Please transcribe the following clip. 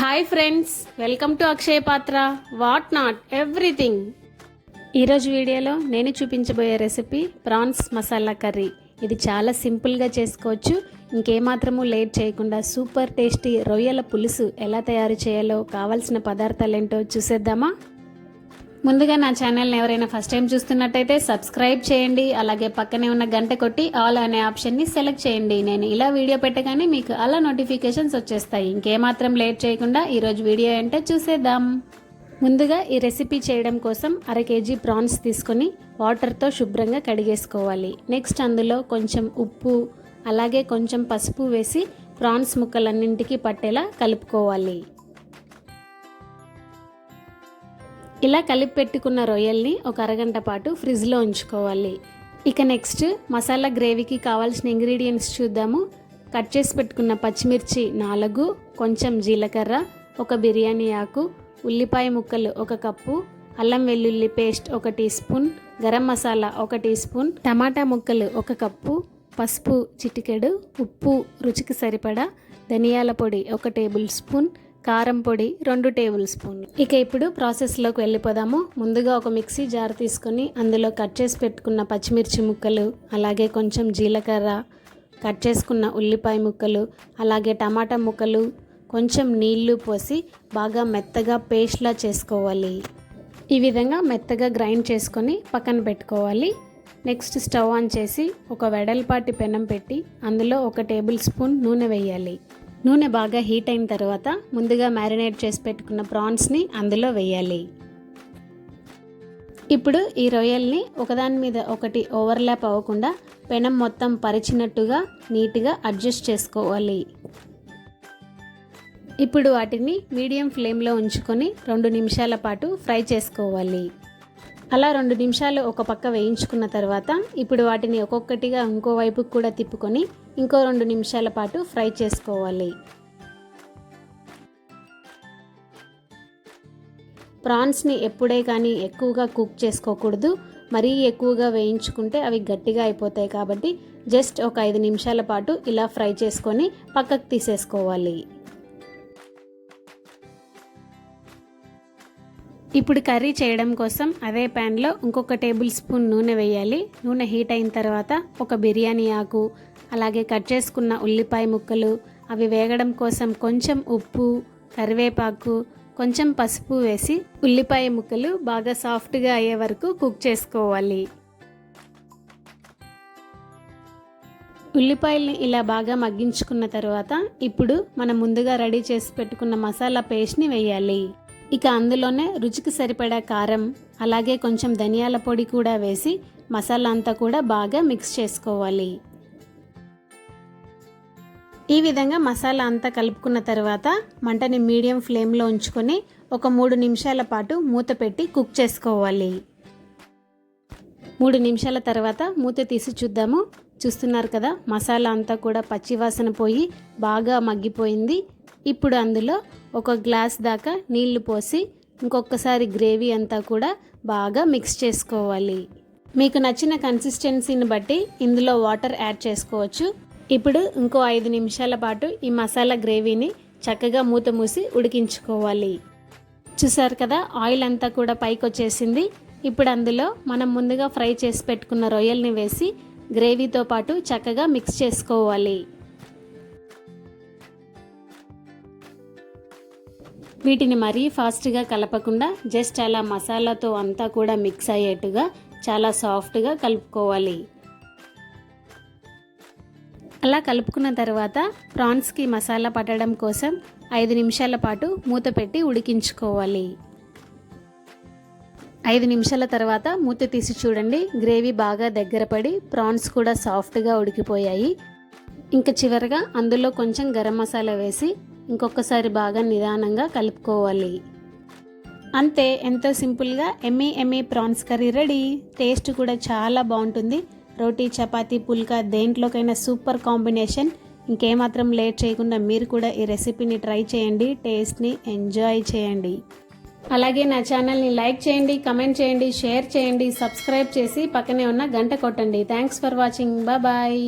Hi friends, welcome to అక్షయ పాత్ర what not everything. ఈరోజు వీడియోలో నేను చూపించబోయే రెసిపీ ప్రాన్స్ మసాలా కర్రీ. ఇది చాలా సింపుల్గా చేసుకోవచ్చు. ఇంకేమాత్రము లేట్ చేయకుండా సూపర్ టేస్టీ రొయ్యల పులుసు ఎలా తయారు చేయాలో కావాల్సిన పదార్థాలు ఏంటో చూసేద్దామా. ముందుగా నా ఛానల్ని ఎవరైనా ఫస్ట్ టైం చూస్తున్నట్టయితే సబ్స్క్రైబ్ చేయండి. అలాగే పక్కనే ఉన్న గంట కొట్టి ఆల్ అనే ఆప్షన్ని సెలెక్ట్ చేయండి. నేను ఇలా వీడియో పెట్టగానే మీకు అలా నోటిఫికేషన్స్ వచ్చేస్తాయి. ఇంకేమాత్రం లేట్ చేయకుండా ఈరోజు వీడియో ఏంటో చూసేద్దాం. ముందుగా ఈ రెసిపీ చేయడం కోసం 1/2 kg ప్రాన్స్ తీసుకొని వాటర్తో శుభ్రంగా కడిగేసుకోవాలి. నెక్స్ట్ అందులో కొంచెం ఉప్పు అలాగే కొంచెం పసుపు వేసి ప్రాన్స్ ముక్కలన్నింటికి పట్టేలా కలుపుకోవాలి. ఇలా కలిపి పెట్టుకున్న రొయ్యల్ని ఒక అరగంట పాటు ఫ్రిడ్జ్లో ఉంచుకోవాలి. ఇక నెక్స్ట్ మసాలా గ్రేవీకి కావాల్సిన ఇంగ్రీడియంట్స్ చూద్దాము. కట్ చేసి పెట్టుకున్న పచ్చిమిర్చి 4, కొంచెం జీలకర్ర, ఒక బిర్యానీ ఆకు, ఉల్లిపాయ ముక్కలు 1 కప్పు, అల్లం వెల్లుల్లి paste 1 teaspoon, garam masala 1 teaspoon, టమాటా ముక్కలు 1 కప్పు, పసుపు చిటికెడు, ఉప్పు రుచికి సరిపడా, ధనియాల పొడి 1 టేబుల్ స్పూన్, కారం పొడి 2 టేబుల్ స్పూన్లు. ఇక ఇప్పుడు ప్రాసెస్లోకి వెళ్ళిపోదాము. ముందుగా ఒక మిక్సీ జార్ తీసుకొని అందులో కట్ చేసి పెట్టుకున్న పచ్చిమిర్చి ముక్కలు, అలాగే కొంచెం జీలకర్ర, కట్ చేసుకున్న ఉల్లిపాయ ముక్కలు, అలాగే టమాటా ముక్కలు, కొంచెం నీళ్లు పోసి బాగా మెత్తగా పేస్ట్లా చేసుకోవాలి. ఈ విధంగా మెత్తగా గ్రైండ్ చేసుకొని పక్కన పెట్టుకోవాలి. నెక్స్ట్ స్టవ్ ఆన్ చేసి ఒక వెడల్పాటి పెనం పెట్టి అందులో 1 టేబుల్ స్పూన్ నూనె వేయాలి. నూనె బాగా హీట్ అయిన తర్వాత ముందుగా మ్యారినేట్ చేసి పెట్టుకున్న ప్రాన్స్ని అందులో వేయాలి. ఇప్పుడు ఈ రొయ్యల్ని ఒకదాని మీద ఒకటి ఓవర్లాప్ అవ్వకుండా పెనం మొత్తం పరిచినట్టుగా నీట్గా అడ్జస్ట్ చేసుకోవాలి. ఇప్పుడు వాటిని మీడియం ఫ్లేమ్లో ఉంచుకొని 2 నిమిషాల పాటు ఫ్రై చేసుకోవాలి. అలా 2 నిమిషాలు ఒక పక్క వేయించుకున్న తర్వాత ఇప్పుడు వాటిని ఒక్కొక్కటిగా ఇంకో వైపుకు కూడా తిప్పుకొని ఇంకో 2 నిమిషాల పాటు ఫ్రై చేసుకోవాలి. ప్రాన్స్ని ఎప్పుడే కానీ ఎక్కువగా కుక్ చేసుకోకూడదు. మరీ ఎక్కువగా వేయించుకుంటే అవి గట్టిగా అయిపోతాయి. కాబట్టి జస్ట్ ఒక 5 నిమిషాల పాటు ఇలా ఫ్రై చేసుకొని పక్కకు తీసేసుకోవాలి. ఇప్పుడు కర్రీ చేయడం కోసం అదే ప్యాన్లో ఇంకొక టేబుల్ స్పూన్ నూనె వేయాలి. నూనె హీట్ అయిన తర్వాత ఒక బిర్యానీ ఆకు, అలాగే కట్ చేసుకున్న ఉల్లిపాయ ముక్కలు, అవి వేగడం కోసం కొంచెం ఉప్పు, కరివేపాకు, కొంచెం పసుపు వేసి ఉల్లిపాయ ముక్కలు బాగా సాఫ్ట్గా అయ్యే వరకు కుక్ చేసుకోవాలి. ఉల్లిపాయల్ని ఇలా బాగా మగ్గించుకున్న తర్వాత ఇప్పుడు మనం ముందుగా రెడీ చేసి పెట్టుకున్న మసాలా పేస్ట్ని వేయాలి. ఇక అందులోనే రుచికి సరిపడా కారం, అలాగే కొంచెం ధనియాల పొడి కూడా వేసి మసాలా అంతా కూడా బాగా మిక్స్ చేసుకోవాలి. ఈ విధంగా మసాలా అంతా కలుపుకున్న తర్వాత మంటని మీడియం ఫ్లేమ్లో ఉంచుకొని ఒక 3 నిమిషాల పాటు మూత పెట్టి కుక్ చేసుకోవాలి. 3 నిమిషాల తర్వాత మూత తీసి చూద్దాము. చూస్తున్నారు కదా, మసాలా అంతా కూడా పచ్చివాసన పోయి బాగా మగ్గిపోయింది. ఇప్పుడు అందులో 1 గ్లాస్ దాకా నీళ్లు పోసి ఇంకొకసారి గ్రేవీ అంతా కూడా బాగా మిక్స్ చేసుకోవాలి. మీకు నచ్చిన కన్సిస్టెన్సీని బట్టి ఇందులో వాటర్ యాడ్ చేసుకోవచ్చు. ఇప్పుడు ఇంకో 5 నిమిషాల పాటు ఈ మసాలా గ్రేవీని చక్కగా మూత మూసి ఉడికించుకోవాలి. చూసారు కదా, ఆయిల్ అంతా కూడా పైకి వచ్చేసింది. ఇప్పుడు అందులో మనం ముందుగా ఫ్రై చేసి పెట్టుకున్న రొయ్యల్ని వేసి గ్రేవీతో పాటు చక్కగా మిక్స్ చేసుకోవాలి. వీటిని మరీ ఫాస్ట్గా కలపకుండా జస్ట్ అలా మసాలాతో అంతా కూడా మిక్స్ అయ్యేట్టుగా చాలా సాఫ్ట్గా కలుపుకోవాలి. అలా కలుపుకున్న తర్వాత ప్రాన్స్కి మసాలా పట్టడం కోసం 5 నిమిషాల పాటు మూత పెట్టి ఉడికించుకోవాలి. 5 నిమిషాల తర్వాత మూత తీసి చూడండి, గ్రేవీ బాగా దగ్గర పడి ప్రాన్స్ కూడా సాఫ్ట్గా ఉడికిపోయాయి. ఇంకా చివరగా అందులో కొంచెం గరం మసాలా వేసి ఇంకొకసారి బాగా నిదానంగా కలుపుకోవాలి. అంతే, ఎంతో సింపుల్గా Emmy prawns curry ready. Taste కూడా చాలా బాగుంటుంది. రోటీ, చపాతీ, పుల్కా దేంట్లోకైనా సూపర్ కాంబినేషన్. ఇంకేమాత్రం లేట్ చేయకుండా మీరు కూడా ఈ రెసిపీని ట్రై చేయండి. టేస్ట్ని ఎంజాయ్ చేయండి. అలాగే నా ఛానల్ని లైక్ చేయండి, కమెంట్ చేయండి, షేర్ చేయండి, సబ్స్క్రైబ్ చేసి పక్కనే ఉన్న గంట కొట్టండి. Thanks for watching. బాయ్.